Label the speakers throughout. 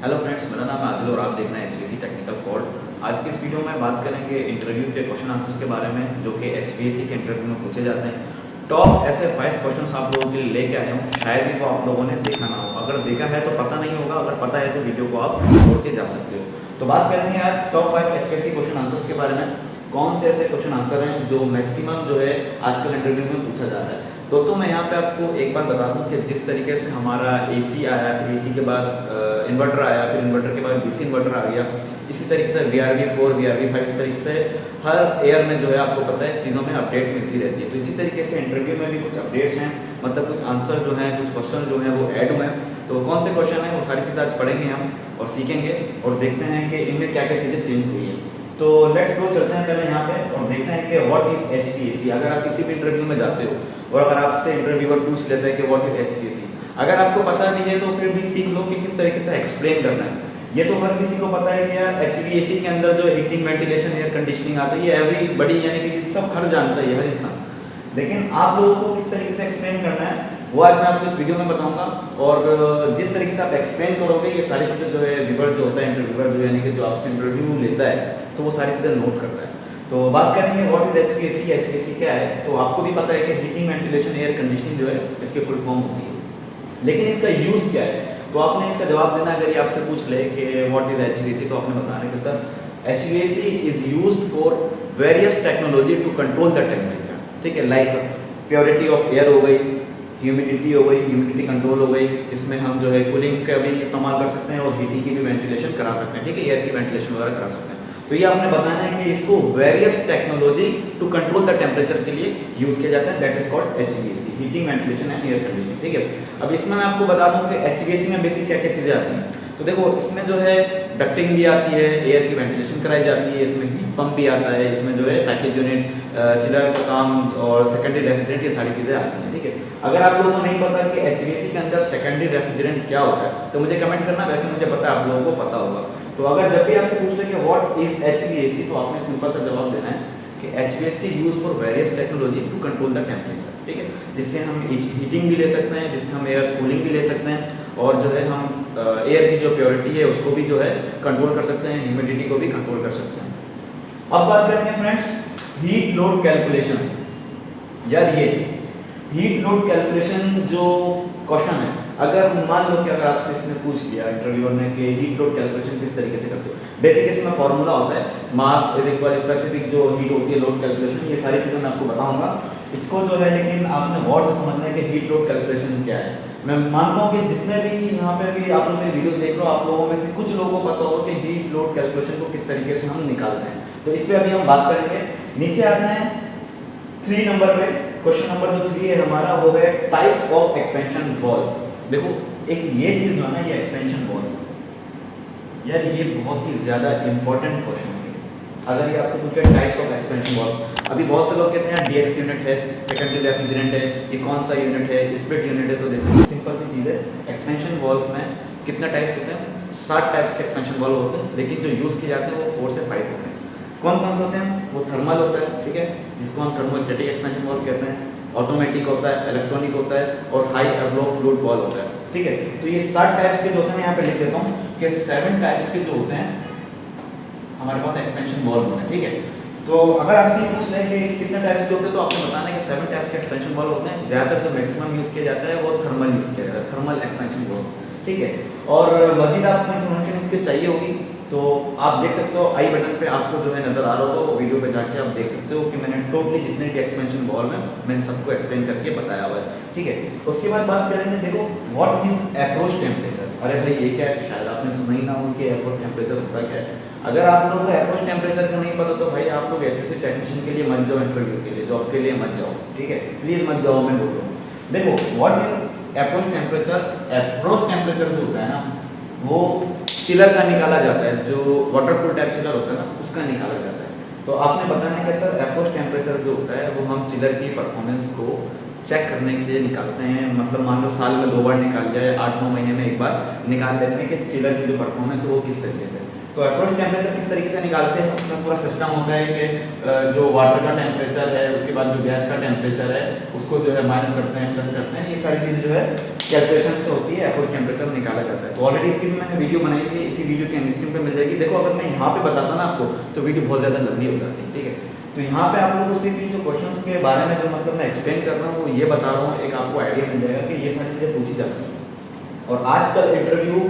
Speaker 1: Hello friends, मेरा नाम है आदिल और आप देख रहे हैं एचवीएसी टेक्निकल कोड। आज की इस वीडियो में बात करेंगे इंटरव्यू के क्वेश्चन आंसर्स के बारे में जो कि एचवीएसी के इंटरव्यू में पूछे जाते हैं। टॉप ऐसे 5 क्वेश्चंस आप लोगों के लिए लेके आया हूँ। शायद ही वो आप लोगों ने देखा ना हो, अगर देखा है तो पता नहीं होगा, अगर पता है तो वीडियो को आप छोड़ के जा सकते हो। तो बात करेंगे आज टॉप 5 एचवीएसी क्वेश्चन आंसर्स के बारे में। कौन से ऐसे क्वेश्चन आंसर हैं जो मैक्सिमम जो है आजकल इंटरव्यू में पूछा जा रहा है। दोस्तों मैं यहाँ पे आपको एक बात बता दूँ कि जिस तरीके से हमारा एसी आया, फिर एसी के बाद इन्वर्टर आया, फिर इन्वर्टर के बाद डीसी इन्वर्टर आ गया, इसी तरीके से VRV4 VRV5 इस तरीके से हर ईयर में जो है आपको पता है चीज़ों में अपडेट मिलती रहती है। तो इसी तरीके से इंटरव्यू में भी कुछ अपडेट्स हैं, मतलब कुछ आंसर जो हैं, कुछ क्वेश्चन जो हैं वो ऐड हुए हैं। तो कौन से क्वेश्चन हैं वो सारी चीज़ें आज पढ़ेंगे हम और सीखेंगे और देखते हैं कि इनमें क्या क्या चीज़ें चेंज हुई है। तो लेट्स गो, चलते हैं पहले यहाँ पे और देखते हैं कि व्हाट इज एचवीएसी। अगर आप किसी भी इंटरव्यू में जाते हो और अगर आपसे इंटरव्यूअर पूछ लेता है कि व्हाट इज एचवीएसी, अगर आपको पता नहीं है तो फिर भी सीख लो कि किस तरीके से एक्सप्लेन करना है। ये तो हर किसी को पता है कि यार एचवीएसी के अंदर जो हीटिंग, वेंटिलेशन, एयर कंडीशनिंग आता है, ये एवरीबॉडी यानी कि सब हर जानता है, हर इंसान। लेकिन आप लोगों को किस तरीके से एक्सप्लेन करना है वो आज मैं आपको इस वीडियो में बताऊंगा। और जिस तरीके से आप एक्सप्लेन करोगे ये सारी चीज़ें जो है व्यूअर जो होता है, इंटरव्यूअर जो यानी कि जो आपसे इंटरव्यू लेता है, तो वो सारी चीज़ें नोट करता है। तो बात करेंगे व्हाट इज एचवीएसी। एचवीएसी क्या है, तो आपको भी पता है कि हीटिंग, वेंटिलेशन, एयर कंडीशनिंग जो है इसकी फुल फॉर्म होती है। लेकिन इसका यूज़ क्या है, तो आपने इसका जवाब देना। अगर ये आपसे पूछ ले कि व्हाट इज एचवीएसी, तो आपने बताना है कि sir HVAC is used for various technology to control the temperature. ठीक है, लाइक प्योरिटी ऑफ एयर हो गई, ह्यूमिडिटी हो गई, ह्यूमिडिटी कंट्रोल हो गई, जिसमें हम जो है कूलिंग का भी इस्तेमाल कर सकते हैं और हीटिंग की भी वेंटिलेशन करा सकते हैं। ठीक है, एयर की वेंटिलेशन वगैरह करा सकते हैं। तो ये आपने बताना है कि इसको various technology to control the temperature के लिए यूज किया जाता है। That is called HVAC, heating, ventilation and air conditioning. ठीक है, अब इसमें मैं आपको बता दूं कि एचवीएसी में बेसिक क्या क्या चीज़ें आती हैं। तो देखो इसमें जो है डक्टिंग भी आती है, एयर की वेंटिलेशन कराई जाती है, इसमें हीट पंप भी आता है, इसमें जो है पैकेज यूनिट, चिलर का काम और सेकेंडरी रेफ्रिजरेंट, ये सारी चीज़ें आती हैं। ठीक है, अगर आप लोगों को नहीं पता कि एचवीएसी के अंदर सेकेंडरी रेफ्रिजरेंट क्या होता है तो मुझे कमेंट करना, वैसे मुझे पता है आप लोगों को पता होगा। तो अगर जब भी आपसे पूछ ले कि व्हाट इज एचवीएसी, तो आपने सिंपल सा जवाब देना है कि HVAC use for various technology to control the temperature. ठीक है, जिससे हम हीटिंग भी ले सकते हैं, जिससे हम एयर कूलिंग भी ले सकते हैं और जो है हम एयर की जो प्योरिटी है उसको भी जो है कंट्रोल कर सकते हैं, ह्यूमिडिटी को भी कंट्रोल कर सकते हैं। अब बात करेंगे फ्रेंड्स हीट लोड कैलकुलेशन। यार ये हीट लोड कैलकुलेशन जो क्वेश्चन है, अगर मान लो कि अगर आपसे इसने पूछ लिया इंटरव्यूअर ने कि हीट लोड कैलकुलेशन किस तरीके से करते हो, बेसिक इसमें फॉर्मूला होता है मास इज इक्वल स्पेसिफिक जो हीट होती है, लोड कैलकुलेशन, ये सारी चीज़ें मैं आपको बताऊंगा इसको जो है। लेकिन आपने गौर से समझना है कि हीट लोड कैलकुलेशन क्या है। मैं मानता हूँ कि जितने भी यहाँ पे भी आप लोग मेरी वीडियो देख रहे हो, आप लोगों में से कुछ लोगों को पता होगा कि हीट लोड कैलकुलेशन को किस तरीके से हम निकालते हैं। तो इस पर अभी हम बात करेंगे। नीचे आते हैं 3 नंबर पे, क्वेश्चन नंबर जो 3 है हमारा वो है टाइप्स ऑफ एक्सपेंशन वाल्व। देखो एक ये चीज जो है ना, ये एक्सपेंशन वाल्व, यार ये बहुत ही ज्यादा इंपॉर्टेंट क्वेश्चन है। अगर ये आपसे पूछे टाइप्स ऑफ एक्सपेंशन वाल्व, अभी बहुत से लोग कहते हैं डीएक्स यूनिट है, सेकेंडरी रेफ्रिजरेंट है, ये कौन सा यूनिट है, स्प्लिट यूनिट है। तो देखो सिंपल सी चीज है, एक्सपेंशन वाल्व में कितने टाइप्स होते हैं? 7 टाइप्स के एक्सपेंशन वाल्व होते हैं, लेकिन जो यूज किए जाते हैं वो 4 से 5 होते हैं। कौन कौन से होते हैं? वो थर्मल होता है, ठीक है, जिसको हम थर्मोस्टेटिक एक्सपेंशन वाल्व कहते हैं, ऑटोमेटिक होता है, इलेक्ट्रॉनिक होता है और हाई एब्लो फ्लूइड वाल्व होता है। ठीक है, तो ये 7 टाइप्स के जो होते हैं, यहाँ पे लिख देता हूँ कि 7 टाइप्स के जो होते हैं हमारे पास एक्सपेंशन वाल्व होते हैं। ठीक है, तो अगर आपसे पूछ लें कि कितने टाइप्स के होते हैं, तो आपको बताना है कि 7 टाइप्स के एक्सपेंशन वाल्व होते हैं। ज़्यादातर जो मैक्सिमम यूज़ किया जाता है वो थर्मल यूज़ किया जाता है, थर्मल एक्सपेंशन वाल्व। ठीक है, और मजीद आपको इन्फॉर्मेशन इसके चाहिए होगी तो आप देख सकते हो, आई बटन पे आपको जो है नज़र आ रहा होगा, वो वीडियो पे जाके आप देख सकते हो कि मैंने टोटली जितने भी एक्सपेंशन वाल्व है मैंने सबको एक्सप्लेन करके बताया हुआ है। ठीक है, उसके बाद बात करेंगे, देखो व्हाट इज अप्रोच टेम्परेचर। अरे भाई ये क्या है, शायद आपने सुना ही ना हो कि अप्रोच टेम्परेचर होता क्या है। अगर आप लोगों को अप्रोच टेम्परेचर का नहीं पता तो भाई आप लोग एचवीएसी टेक्नीशियन के लिए मत जाओ, इंटरव्यू के लिए, जॉब के लिए मत जाओ। ठीक है, प्लीज़ मत जाओ, मैं बोल रहा हूँ। देखो what is approach temperature. Approach temperature जो होता है ना, वो चिलर का निकाला जाता है, जो वाटर कूल टाइप चिलर होता है ना, उसका निकाला जाता है। तो आपने बताना है कि सर अप्रोच टेम्परेचर जो होता है वो हम चिलर की परफॉर्मेंस को चेक करने के लिए निकालते हैं। मतलब मान लो साल में 2 बार निकाल जाए, 8-9 महीने में एक बार निकाल लेते हैं कि चिलर की जो परफॉर्मेंस है वो किस तरीके से। तो अप्रोच टेम्परेचर किस तरीके से निकालते हैं, उसमें पूरा सिस्टम होता है कि जो वाटर का टेम्परेचर है, उसके बाद जो गैस का टेम्परेचर है उसको जो है माइनस करते हैं, प्लस करते हैं, ये सारी चीज़ें जो है कैलकुलेशन से होती है, अप्रोच टेम्परेचर निकाला जाता है। तो ऑलरेडी इसकी भी मैंने वीडियो बनाई थी, इसी वीडियो के स्क्रीन पे मिल जाएगी। देखो अगर मैं यहाँ पे बताता ना आपको तो वीडियो बहुत ज़्यादा लंबी हो जाती है, ठीक है। तो यहाँ पे आप लोगों से जो क्वेश्चंस के बारे में जो मतलब मैं एक्सप्लेन कर रहा हूँ वो ये बता रहा हूँ, एक आपको आइडिया मिल जाएगा कि ये सारी चीज़ें पूछी जाती हैं। और आजकल इंटरव्यू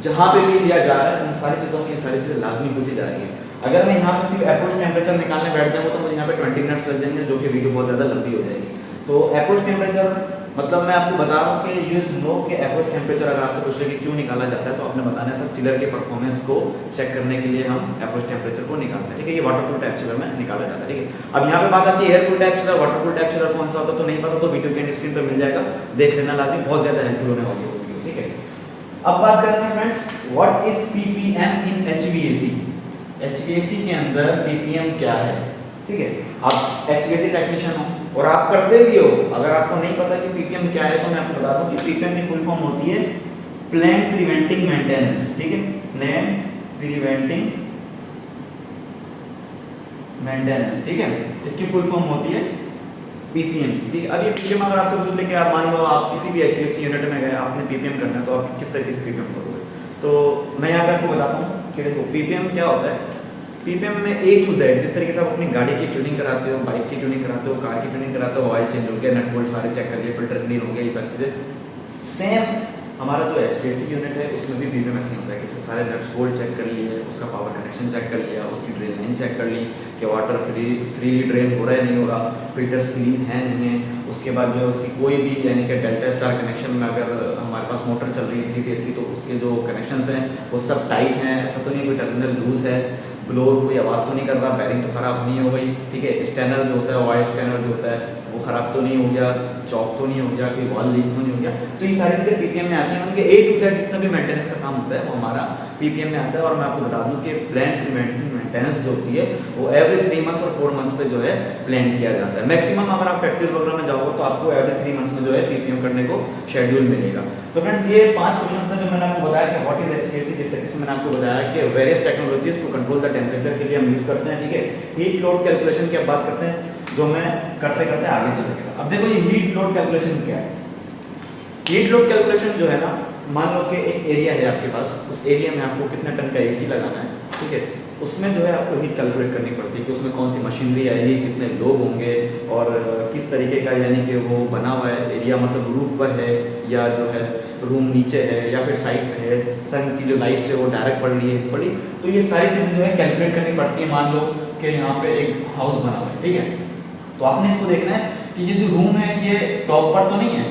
Speaker 1: जहाँ पे भी लिया जा रहा है उन सारी चीज़ों में ये सारी चीज़ें लाजमी पूछी जा रही है। अगर मैं यहाँ पे सिर्फ अप्रोच टेम्परेचर निकालने बैठ जाऊँगा तो मुझे यहाँ पे 20 मिनट्स लग जाएंगे, जो कि वीडियो बहुत ज़्यादा लंबी हो जाएगी। तो अप्रोच टेम्परेचर मतलब मैं आपको बता रहा हूँ कि यू नो कि अप्रोच टेम्परेचर अगर आपसे पूछ ले कि क्यों निकाला जाता है तो आपने बताना है सब चिलर के परफॉर्मेंस को चेक करने के लिए हम अप्रोच टेम्परेचर को निकालते हैं, ठीक है। ये वाटर कूल्ड टैप चिलर में निकाला जाता है, ठीक है। अब यहाँ पे बात आती है air cooled tap chiller, water cooled tap chiller कौन सा होता है तो नहीं पता तो वीडियो के स्क्रीन पर मिल जाएगा, देख लेना लाजमी, बहुत ज़्यादा हेल्पफुल होने वाली है वीडियो, ठीक है। अब बात करेंगे friends what is ppm in HVAC. HVAC के अंदर पीपीएम क्या है, ठीक है। आप एचवीएसी टेक्नीशियन हो और आप करते भी हो, अगर आपको नहीं पता कि पीपीएम क्या है तो मैं आपको बता दूं कि पीपीएम की फुल फॉर्म होती है प्लांट प्रिवेंटिंग मेंटेनेंस, ठीक है। प्लांट प्रिवेंटिंग मेंटेनेंस, ठीक है, इसकी फुल फॉर्म होती है पीपीएम, ठीक है। अब ये पीपीएम अगर आपसे पूछ ले कि आप मान लो आप किसी भी एचवीएसी यूनिट में गए, आपने पीपीएम करना है तो आप किस तरीके से पीपीएम करोगे, तो मैं यहाँ पे आपको बताता हूँ कि देखो पीपीएम क्या होता है। पीपीएम में A to Z जिस तरीके से आप अपनी गाड़ी की ट्यूनिंग कराते हो, बाइक की ट्यूनिंग कराते हो, कार की ट्यूनिंग कराते हो, ऑयल चेंज हो गया, नट बोल्ट सारे चेक कर लिए, फिल्टर क्लीन हो गया, ये सारी चीज़ें सेम हमारा जो एचवीएसी यूनिट है उसमें भी पीपीएम ऐसे होता है कि सारे नट्स बोल्ट चेक कर लिए, उसका पावर कनेक्शन चेक कर लिया, उसकी ड्रेन लाइन चेक कर ली कि वाटर फ्रीली ड्रेन हो रहा है नहीं हो रहा, फिल्टर्स क्लीन है नहीं है। उसके बाद जो उसकी कोई भी यानी कि डेल्टा स्टार कनेक्शन में अगर हमारे पास मोटर चल रही है 3 फेज की तो उसके जो कनेक्शंस हैं वो सब टाइट हैं, ऐसा तो नहीं कोई टर्मिनल लूज है, ब्लोअर कोई आवाज़ तो नहीं कर रहा, बैरिंग तो ख़राब नहीं हो गई, ठीक है। स्टैनर जो होता है, ऑयल स्टैनर जो होता है वो ख़राब तो नहीं हो गया, चौक तो नहीं हो गया, कोई वॉल लीक तो नहीं हो गया। तो ये सारी चीज़ें पीपीएम में आती हैं, उनके A to Z जितना भी मेंटेनेंस का काम होता है वो हमारा पीपीएम में आता है। और मैं आपको बता दूं कि प्लांट प्रिवेंटिव मेंटेनेंस जो होती है वो एवरी 3 मंथ्स और 4 मंथ्स पे जो है प्लान किया जाता है। मैक्सिमम अगर आप फैक्ट्रीज वगैरह में जाओगे तो आपको एवरी 3 मंथ्स में जो है पीपीएम करने को शेड्यूल मिलेगा। तो फ्रेंड्स ये 5 क्वेश्चन था जो मैंने आपको बताया कि व्हाट इज एचवीएसी, जिस तरीके से मैंने आपको बताया कि various technologies to control the temperature के लिए हम यूज करते हैं, ठीक है। हीट लोड कैलकुलेशन की अब बात करते हैं जो मैं करते करते आगे चलेगा। अब देखो ये हीट लोड कैलकुलेशन क्या है। हीट लोड कैलकुलेशन जो है ना, मान लो कि एक एरिया है आपके पास, उस एरिया में आपको कितना टन का एसी लगाना है, ठीक है। उसमें जो है आपको हीट कैलकुलेट करनी पड़ती है कि उसमें कौन सी मशीनरी आएगी, कितने लोग होंगे और किस तरीके का यानी कि वो बना हुआ है एरिया, मतलब रूफ पर है या जो है रूम नीचे है या फिर साइड पे है, सन की जो लाइट है वो डायरेक्ट पड़ रही है पड़ी, तो ये सारी चीज़ें जो है कैलकुलेट करनी पड़ती है। मान लो कि यहाँ पे एक हाउस बना हुआ है, ठीक है, तो आपने इसको देखना है कि ये जो रूम है ये टॉप पर तो नहीं है,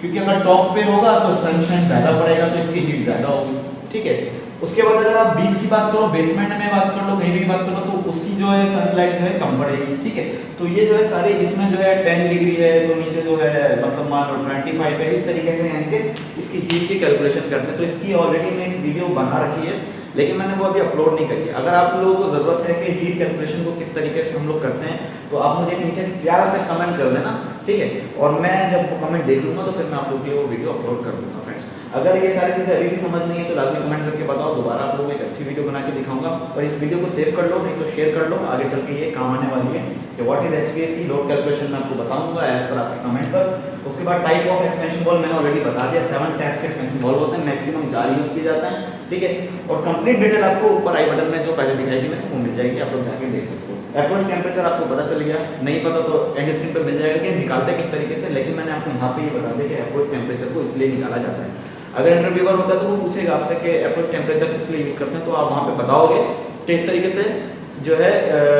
Speaker 1: क्योंकि अगर टॉप पे होगा तो सनशाइन ज़्यादा पड़ेगा तो इसकी हीट ज़्यादा होगी, ठीक है। उसके बाद अगर आप बीच की बात करो, बेसमेंट में बात कर लो, कहीं भी बात करो तो उसकी जो है सनलाइट जो है कम पड़ेगी, ठीक है। तो ये जो है सारे इसमें जो है 10 डिग्री है तो नीचे जो है मतलब मान लो 25 है, इस तरीके से यानी कि इसकी हीट की कैलकुलेशन करते हैं। तो इसकी ऑलरेडी मैं एक वीडियो बना रखी है लेकिन मैंने वो अभी अपलोड नहीं करी है। अगर आप लोगों को ज़रूरत है कि हीट कैलकुलेशन को किस तरीके से हम लोग करते हैं तो आप मुझे नीचे प्यारा से कमेंट कर देना, ठीक है। और मैं जब वो कमेंट देख लूँगा तो फिर मैं आप लोगों के लिए वो वीडियो अपलोड कर दूँगा। फ्रेंड्स अगर ये सारी चीज़ें अभी भी समझ नहीं है तो लाजमी कमेंट करके बताओ, दोबारा आप लोगों को एक अच्छी वीडियो बना के दिखाऊंगा। और इस वीडियो को सेव कर लो, नहीं तो शेयर कर लो, आगे चल के ये काम आने वाली है कि what is HVAC load calculation मैं आपको बताऊंगा एज पर आपके कमेंट पर। उसके बाद टाइप ऑफ एक्सपेंशन बॉल मैंने ऑलरेडी बता दिया, 7 टाइप्स के एक्सपेंशन बॉल होते हैं, मैक्सिमम 4 यूज किए जाते हैं, ठीक है। और कंप्लीट डिटेल आपको ऊपर आई बटन में जो पहले दिखाई थी मैंने वो मिल जाएगी, आप लोग जाके देख सकते हो। अप्रोच टेम्परेचर आपको पता चल गया, नहीं पता तो एंड स्क्रीन पर मिल जाएगा कि निकालते किस तरीके से, लेकिन मैंने आपको यहाँ पे ये बता दिया कि अप्रोच टेम्परेचर को इसलिए निकाला जाता है। अगर इंटरव्यूअर होता है तो वो पूछेगा आपसे कि अप्रोच टेम्परेचर किस लिए यूज़ करते हैं, तो आप वहाँ पे बताओगे कि इस तरीके से जो है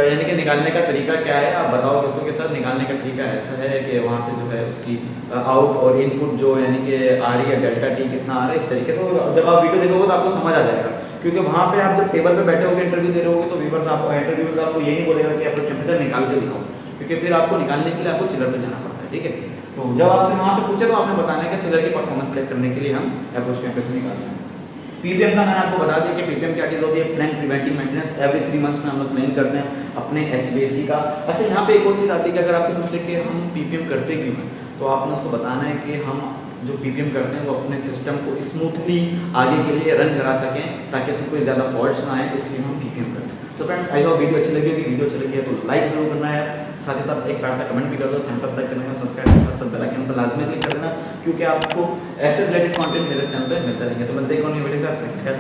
Speaker 1: यानी कि निकालने का तरीका क्या है, आप बताओगे उसको कि सर निकालने का तरीका ऐसा है कि वहाँ से जो है उसकी आउट और इनपुट जो यानी कि आ रही है डेल्टा टी कितना आ रहा है, इस तरीके। तो जब आप वीडियो देखोगे तो आपको समझ आ जाएगा, क्योंकि वहाँ पे आप जब टेबल पे बैठे होगे इंटरव्यू दे रहे होगे तो व्यूअर्स आपको इंटरव्यूअर्स आपको ये नहीं बोलेगा कि अप्रोच टेम्परेचर निकाल के दिखाओ, क्योंकि फिर आपको निकालने के लिए आपको चिलर पे जाना पड़ता है, ठीक है। तो जब आपसे वहाँ पे पूछे तो आपने बताना है कि चिलर की परफॉर्मेंस चेक करने के लिए हम अप्रोच टेम्परेचर निकालते हैं। पीपीएम का मैंने आपको बता दिया कि पीपीएम क्या चीज़ होती है, plan preventive maintenance, every 3 months में हम लोग प्लान करते हैं अपने एचवीएसी का। अच्छा यहाँ पे एक और चीज़ आती है कि अगर आपसे पूछ ले कि हम पीपीएम करते क्यों हैं, तो आपने उसको बताना है कि हम जो पीपीएम करते हैं वो अपने सिस्टम को स्मूथली आगे के लिए रन करा सकें, ताकि उसमें कोई ज़्यादा फॉल्ट्स ना आए, इसलिए हम पीपीएम करते हैं। तो फ्रेंड्स, आई होप वीडियो अच्छी लगी होगी। वीडियो अच्छी लगी है तो लाइक जरूर करना है, साथ ही साथ एक प्यार सा कमेंट भी कर दो, चैनल पर तक करना है सब्सक्राइब के साथ साथ बेल आइकन पर लाजमी क्लिक कर देना, क्योंकि आपको ऐसे रिलेटेड कंटेंट मेरे चैनल पर मिलते रहेंगे। तो मिलते हैं एक और नई वीडियो के साथ। खैर